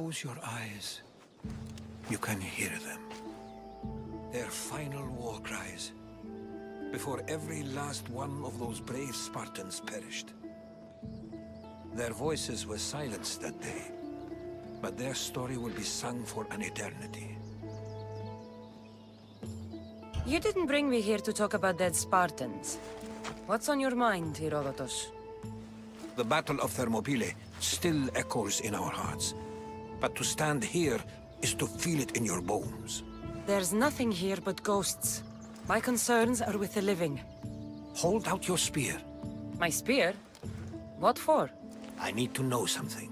close your eyes, you can hear them. Their final war cries, before every last one of those brave Spartans perished. Their voices were silenced that day, but their story will be sung for an eternity. You didn't bring me here to talk about dead Spartans. What's on your mind, Herodotus? The Battle of Thermopylae still echoes in our hearts. But to stand here is to feel it in your bones. There's nothing here but ghosts. My concerns are with the living. Hold out your spear. My spear? What for? I need to know something.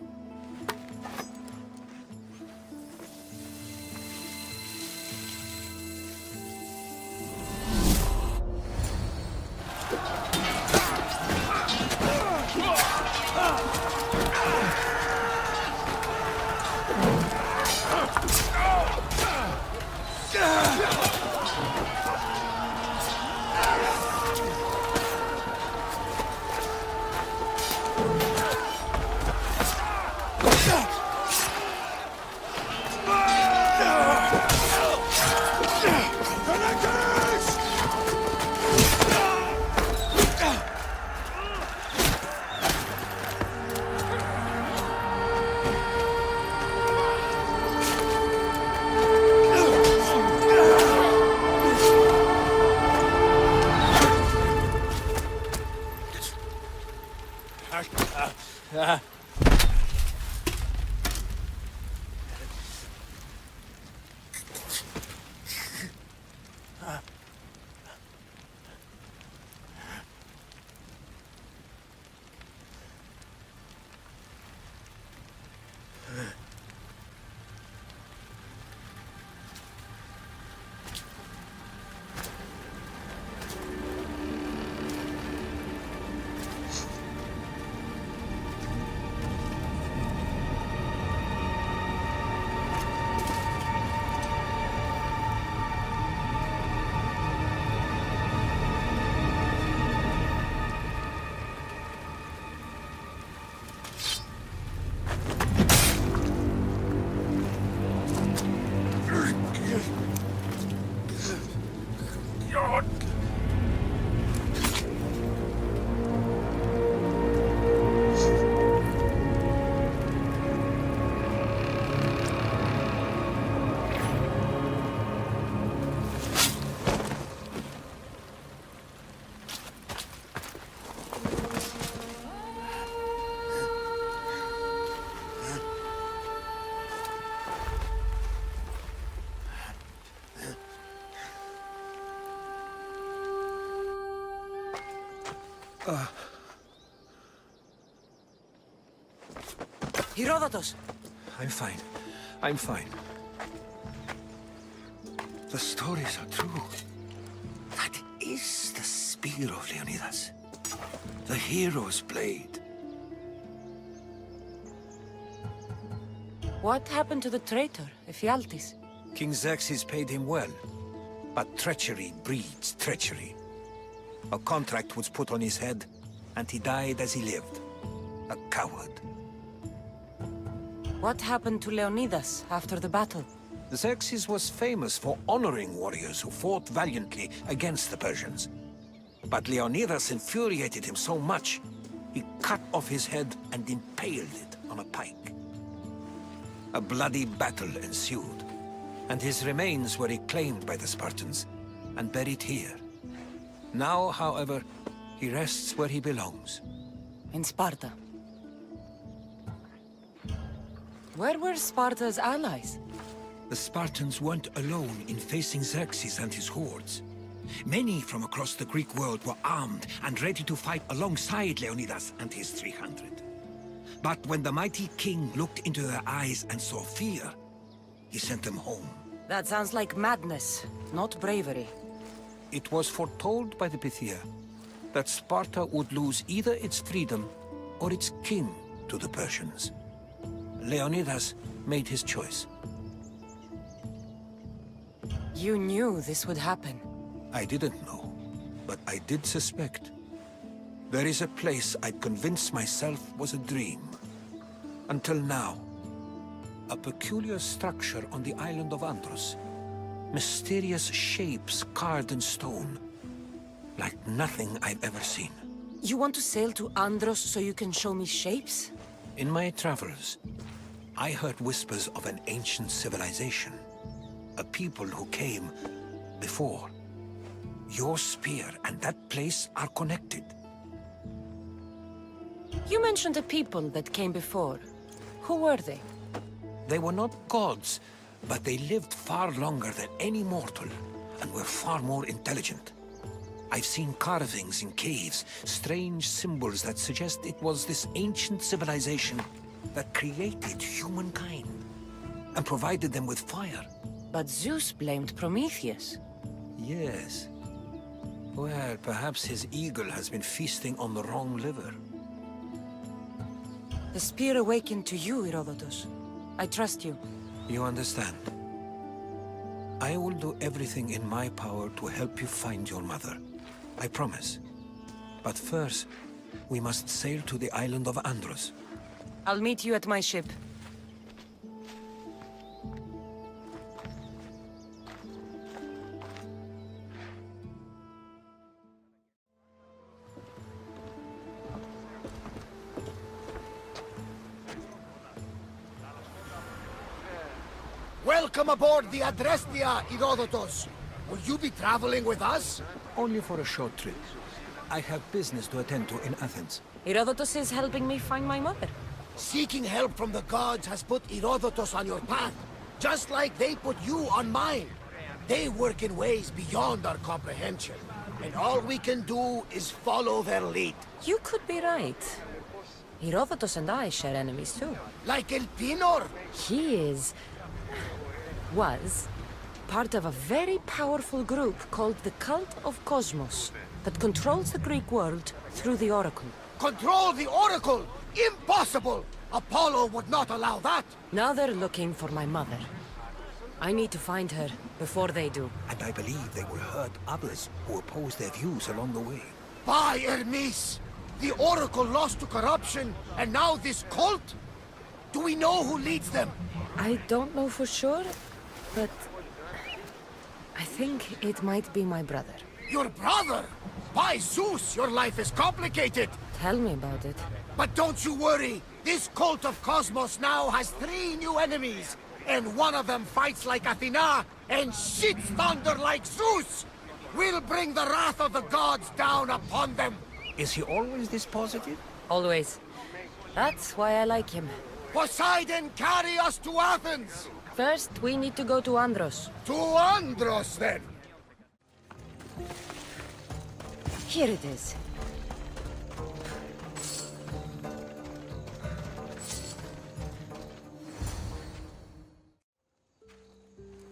Herodotus! I'm fine. I'm fine. The stories are true. That is the spear of Leonidas. The hero's blade. What happened to the traitor, Ephialtes? King Xerxes paid him well, but treachery breeds treachery. A contract was put on his head, and he died as he lived. A coward. What happened to Leonidas after the battle? Xerxes was famous for honoring warriors who fought valiantly against the Persians. But Leonidas infuriated him so much, he cut off his head and impaled it on a pike. A bloody battle ensued, and his remains were reclaimed by the Spartans and buried here. Now, however, he rests where he belongs. In Sparta. Where were Sparta's allies? The Spartans weren't alone in facing Xerxes and his hordes. Many from across the Greek world were armed and ready to fight alongside Leonidas and his 300. But when the mighty king looked into their eyes and saw fear, he sent them home. That sounds like madness, not bravery. It was foretold by the Pythia that Sparta would lose either its freedom or its king to the Persians. Leonidas made his choice. You knew this would happen. I didn't know, but I did suspect. There is a place I'd convinced myself was a dream. Until now. A peculiar structure on the island of Andros. Mysterious shapes carved in stone. Like nothing I've ever seen. You want to sail to Andros so you can show me shapes? In my travels, I heard whispers of an ancient civilization. A people who came before. Your spear and that place are connected. You mentioned a people that came before. Who were they? They were not gods, but they lived far longer than any mortal, and were far more intelligent. I've seen carvings in caves, strange symbols that suggest it was this ancient civilization that created humankind, and provided them with fire. But Zeus blamed Prometheus. Yes. Well, perhaps his eagle has been feasting on the wrong liver. The spear awakened to you, Herodotus. I trust you. You understand? I will do everything in my power to help you find your mother. I promise. But first, we must sail to the island of Andros. I'll meet you at my ship. Welcome aboard the Adrestia, Herodotus. Will you be traveling with us? Only for a short trip. I have business to attend to in Athens. Herodotus is helping me find my mother. Seeking help from the gods has put Herodotus on your path, just like they put you on mine. They work in ways beyond our comprehension, and all we can do is follow their lead. You could be right. Herodotus and I share enemies too. Like El Pinor. He was part of a very powerful group called the Cult of Cosmos that controls the Greek world through the Oracle. Control the Oracle! Impossible! Apollo would not allow that! Now they're looking for my mother. I need to find her before they do. And I believe they will hurt others who oppose their views along the way. By Hermes! The Oracle lost to corruption, and now this cult? Do we know who leads them? I don't know for sure, but I think it might be my brother. Your brother? By Zeus, your life is complicated! Tell me about it. But don't you worry! This cult of Cosmos now has 3 new enemies! And one of them fights like Athena and shits thunder like Zeus! We'll bring the wrath of the gods down upon them! Is he always this positive? Always. That's why I like him. Poseidon, carry us to Athens! First, we need to go to Andros. To Andros, then! Here it is.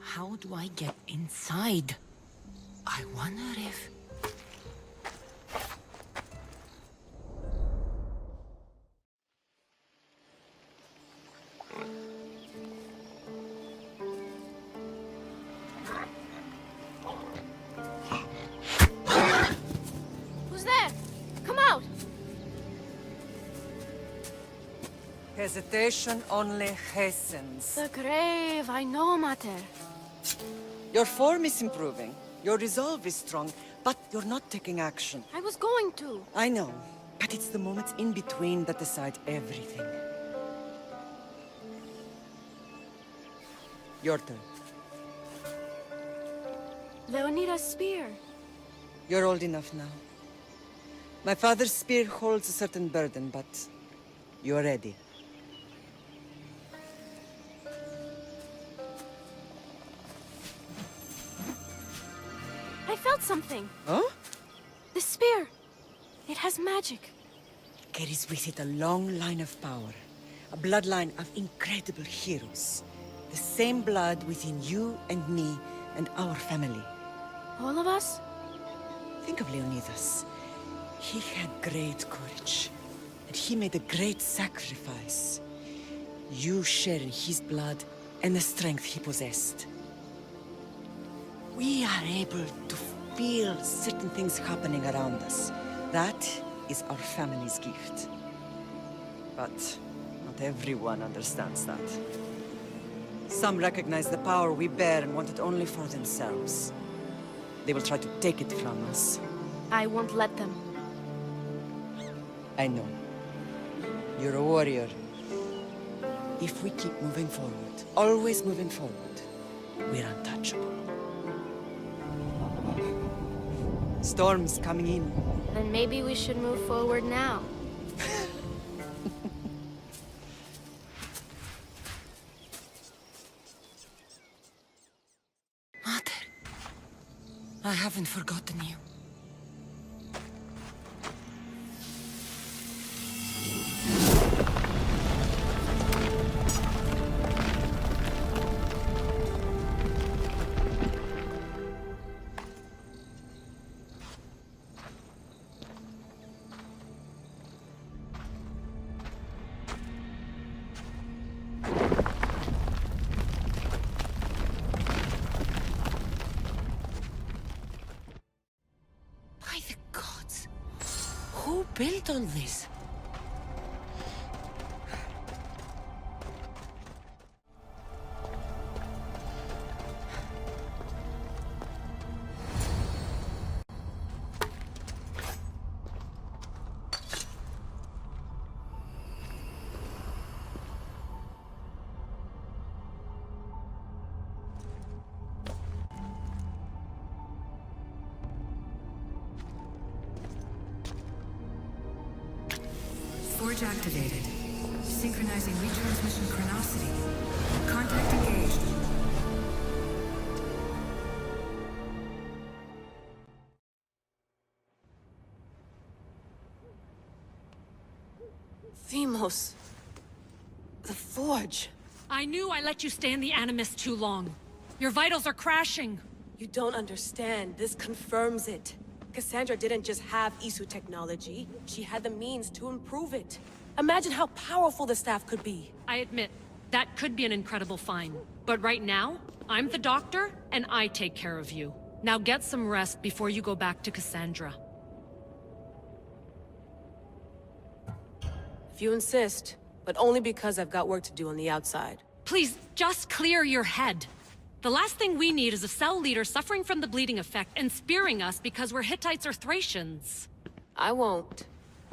How do I get inside? I wonder if... Who's there? Come out! Hesitation only hastens. The grave, I know, Mater. Your form is improving. Your resolve is strong, but you're not taking action. I was going to. I know, but it's the moments in between that decide everything. Your turn. Leonida's spear. You're old enough now. My father's spear holds a certain burden, but you're ready. I felt something. Huh? The spear. It has magic. Carries with it a long line of power. A bloodline of incredible heroes. The same blood within you and me and our family. All of us? Think of Leonidas. He had great courage, and he made a great sacrifice. You share in his blood and the strength he possessed. We are able to feel certain things happening around us. That is our family's gift. But not everyone understands that. Some recognize the power we bear and want it only for themselves. They will try to take it from us. I won't let them. I know. You're a warrior. If we keep moving forward, always moving forward, we're untouchable. Storm's coming in. Then maybe we should move forward now. Mother, I haven't forgotten you. By the gods, who built all this? Forge activated. Synchronizing retransmission chronicity. Contact engaged. Themos. The Forge. I knew I let you stay in the Animus too long. Your vitals are crashing. You don't understand. This confirms it. Cassandra didn't just have Isu technology. She had the means to improve it. Imagine how powerful the staff could be. I admit, that could be an incredible find. But right now, I'm the doctor, and I take care of you. Now get some rest before you go back to Cassandra. If you insist, but only because I've got work to do on the outside. Please, just clear your head. The last thing we need is a cell leader suffering from the bleeding effect and spearing us because we're Hittites or Thracians. I won't.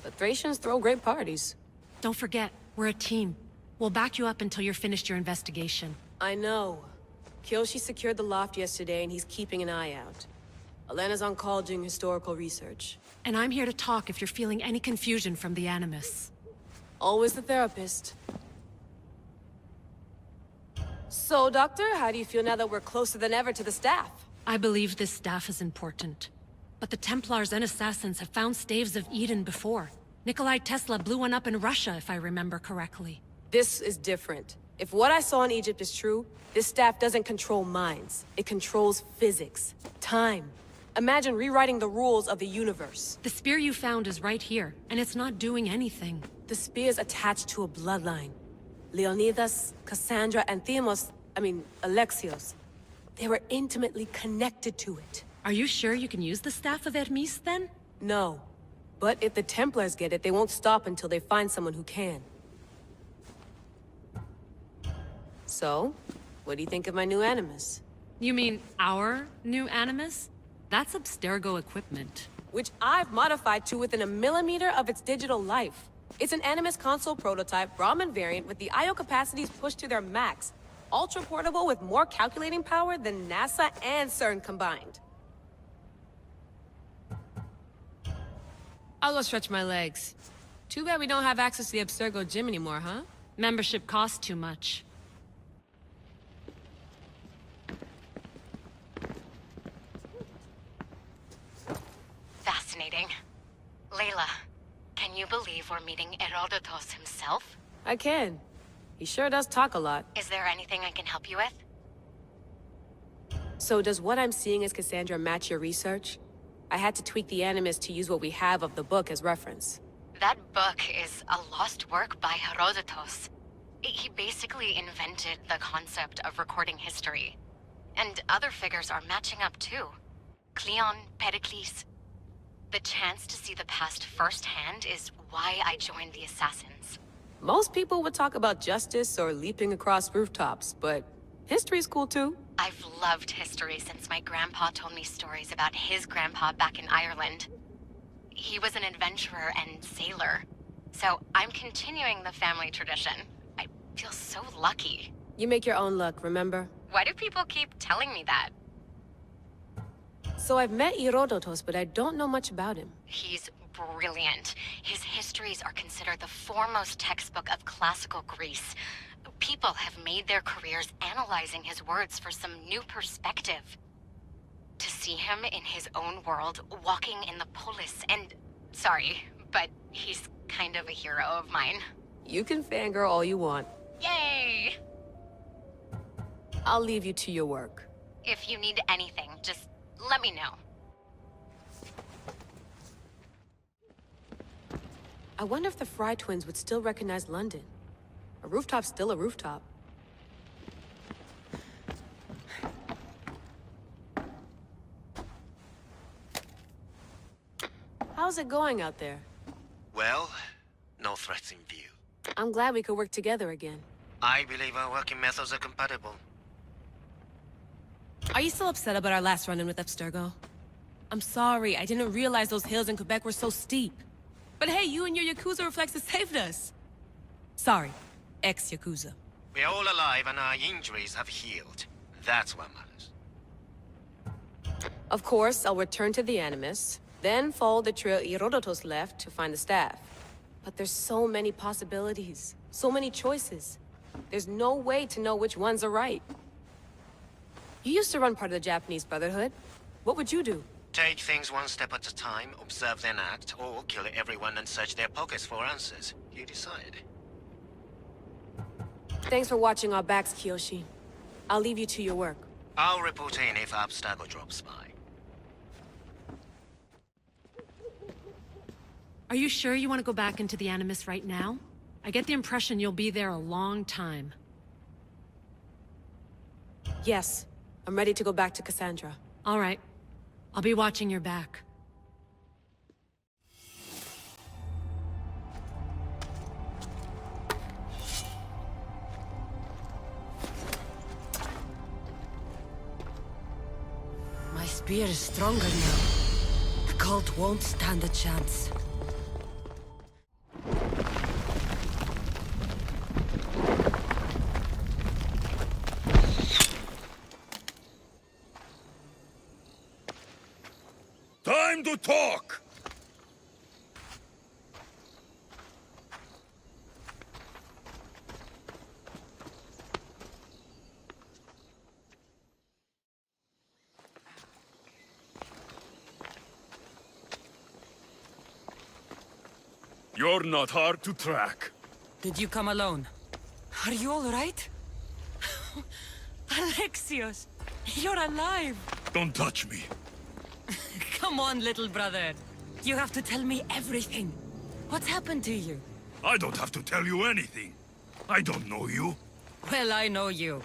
But Thracians throw great parties. Don't forget, we're a team. We'll back you up until you're finished your investigation. I know. Kyoshi secured the loft yesterday and he's keeping an eye out. Elena's on call doing historical research. And I'm here to talk if you're feeling any confusion from the Animus. Always the therapist. So, Doctor, how do you feel now that we're closer than ever to the staff? I believe this staff is important. But the Templars and Assassins have found staves of Eden before. Nikolai Tesla blew one up in Russia, if I remember correctly. This is different. If what I saw in Egypt is true, this staff doesn't control minds. It controls physics, time. Imagine rewriting the rules of the universe. The spear you found is right here, and it's not doing anything. The spear's attached to a bloodline. Leonidas, Cassandra, and Alexios. They were intimately connected to it. Are you sure you can use the Staff of Hermes, then? No. But if the Templars get it, they won't stop until they find someone who can. So, what do you think of my new Animus? You mean our new Animus? That's Abstergo equipment. Which I've modified to within a millimeter of its digital life. It's an Animus console prototype, Brahmin variant with the I/O capacities pushed to their max. Ultra portable with more calculating power than NASA and CERN combined. I'll go stretch my legs. Too bad we don't have access to the Abstergo gym anymore, huh? Membership costs too much. Fascinating. Layla, can you believe we're meeting Herodotus himself? I can. He sure does talk a lot. Is there anything I can help you with? So does what I'm seeing as Cassandra match your research? I had to tweak the Animus to use what we have of the book as reference. That book is a lost work by Herodotus. He basically invented the concept of recording history. And other figures are matching up too. Cleon, Pericles. The chance to see the past firsthand is why I joined the Assassins. Most people would talk about justice or leaping across rooftops, but History's cool too. I've loved history since my grandpa told me stories about his grandpa back in Ireland. He was an adventurer and sailor. So I'm continuing the family tradition. I feel so lucky. You make your own luck, remember? Why do people keep telling me that? So I've met Herodotus, but I don't know much about him. He's brilliant. His histories are considered the foremost textbook of classical Greece. People have made their careers analyzing his words for some new perspective. To see him in his own world, walking in the polis, and... Sorry, but he's kind of a hero of mine. You can fangirl all you want. Yay! I'll leave you to your work. If you need anything, just let me know. I wonder if the Fry twins would still recognize London. A rooftop's still a rooftop. How's it going out there? Well, no threats in view. I'm glad we could work together again. I believe our working methods are compatible. Are you still upset about our last run-in with Abstergo? I'm sorry, I didn't realize those hills in Quebec were so steep. But hey, you and your Yakuza reflexes saved us. Sorry, ex-Yakuza. We're all alive and our injuries have healed. That's what matters. Of course, I'll return to the Animus, then follow the trail Herodotus left to find the staff. But there's so many possibilities, so many choices. There's no way to know which ones are right. You used to run part of the Japanese Brotherhood. What would you do? Take things one step at a time, observe then act, or kill everyone and search their pockets for answers. You decide. Thanks for watching our backs, Kiyoshi. I'll leave you to your work. I'll report in if Abstergo drops by. Are you sure you want to go back into the Animus right now? I get the impression you'll be there a long time. Yes, I'm ready to go back to Cassandra. All right. I'll be watching your back. My spear is stronger now. The cult won't stand a chance. Time to talk! You're not hard to track. Did you come alone? Are you all right? Alexios, you're alive! Don't touch me. Come on, little brother. You have to tell me everything. What's happened to you? I don't have to tell you anything. I don't know you. Well, I know you.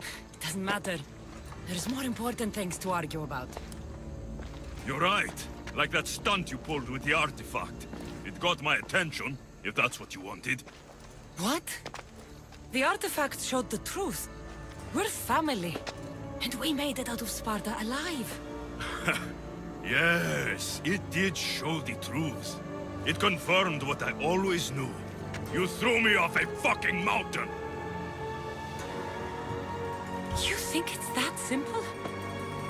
It doesn't matter. There's more important things to argue about. You're right. Like that stunt you pulled with the artifact. It got my attention, if that's what you wanted. What? The artifact showed the truth. We're family. And we made it out of Sparta alive. Yes, it did show the truth. It confirmed what I always knew. You threw me off a fucking mountain! You think it's that simple?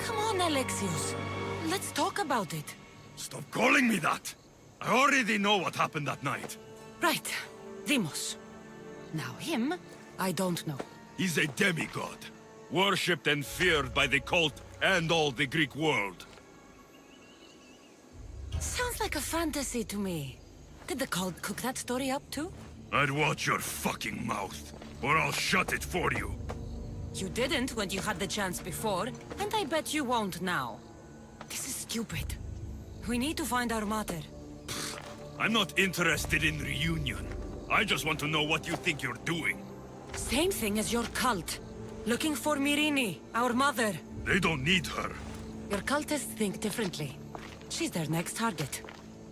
Come on, Alexios. Let's talk about it. Stop calling me that! I already know what happened that night. Right. Demos. Now him, I don't know. He's a demigod. Worshipped and feared by the cult and all the Greek world. Sounds like a fantasy to me. Did the cult cook that story up too? I'd watch your fucking mouth, or I'll shut it for you. You didn't when you had the chance before, and I bet you won't now. This is stupid. We need to find our mother. I'm not interested in reunion. I just want to know what you think you're doing. Same thing as your cult. Looking for Myrini, our mother. They don't need her. Your cultists think differently. She's their next target.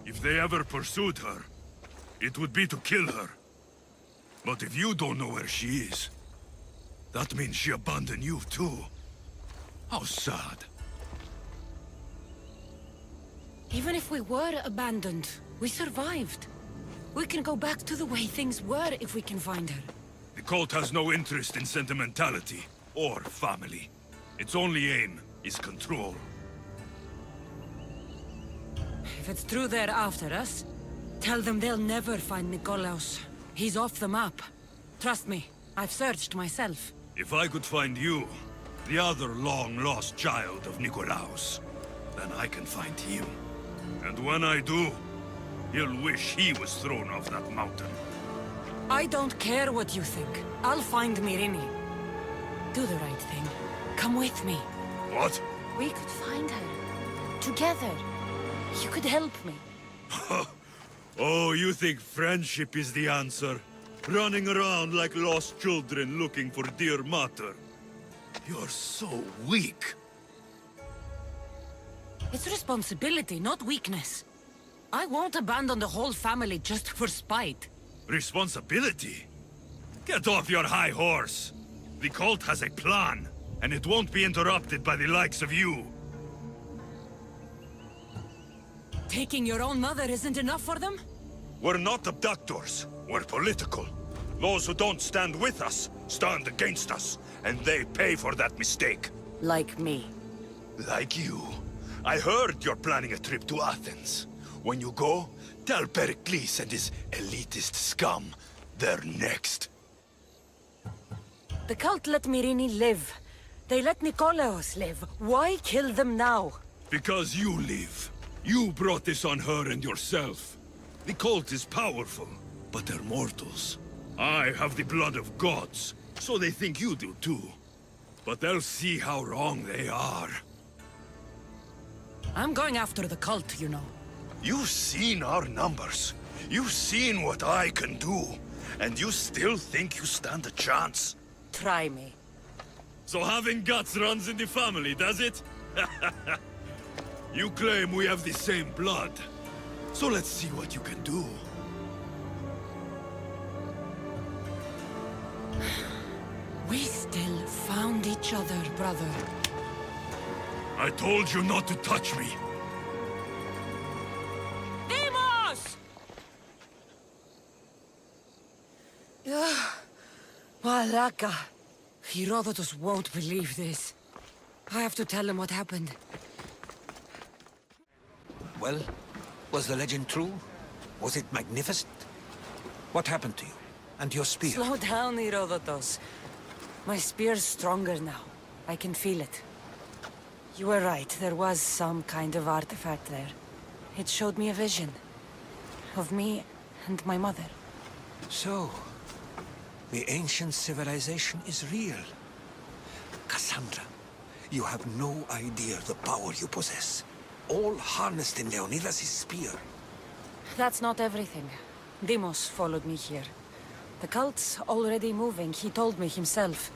If they ever pursued her, it would be to kill her. But if you don't know where she is, That means she abandoned you too. How sad. Even if we were abandoned, we survived. We can go back to the way things were if we can find her. The cult has no interest in sentimentality or family. Its only aim is control. If it's true they're after us, tell them they'll never find Nikolaos. He's off the map. Trust me, I've searched myself. If I could find you, the other long-lost child of Nikolaos, then I can find him. And when I do, he'll wish he was thrown off that mountain. I don't care what you think. I'll find Mirini. Do the right thing. Come with me. What? We could find her. Together. You could help me. Oh, you think friendship is the answer? Running around like lost children looking for dear mater. You're so weak. It's responsibility, not weakness. I won't abandon the whole family just for spite. Responsibility? Get off your high horse. The cult has a plan, and it won't be interrupted by the likes of you. Taking your own mother isn't enough for them? We're not abductors. We're political. Those who don't stand with us, stand against us, and they pay for that mistake. Like me. Like you. I heard you're planning a trip to Athens. When you go, tell Pericles and his elitist scum they're next. The cult let Mirini live. They let Nikolaos live. Why kill them now? Because you live. You brought this on her and yourself. The cult is powerful, but they're mortals. I have the blood of gods, so they think you do too. But they'll see how wrong they are. I'm going after the cult, you know. You've seen our numbers. You've seen what I can do. And you still think you stand a chance? Try me. So having guts runs in the family, does it? You claim we have the same blood. So let's see what you can do. We still found each other, brother. I told you not to touch me. Demos! Malaka. Herodotus won't believe this. I have to tell him what happened. Well, was the legend true? Was it magnificent? What happened to you? And your spear? Slow down, Herodotus. My spear's stronger now. I can feel it. You were right, there was some kind of artifact there. It showed me a vision. Of me and my mother. So, the ancient civilization is real. Cassandra, you have no idea the power you possess. All harnessed in Leonidas' spear. That's not everything. Demos followed me here. The cult's already moving, he told me himself.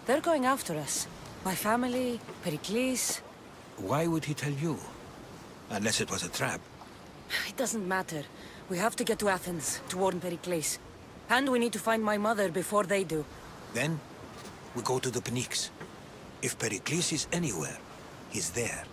They're going after us. My family, Pericles. Why would he tell you? Unless it was a trap. It doesn't matter. We have to get to Athens, to warn Pericles. And we need to find my mother before they do. Then, we go to the Pnyx. If Pericles is anywhere, he's there.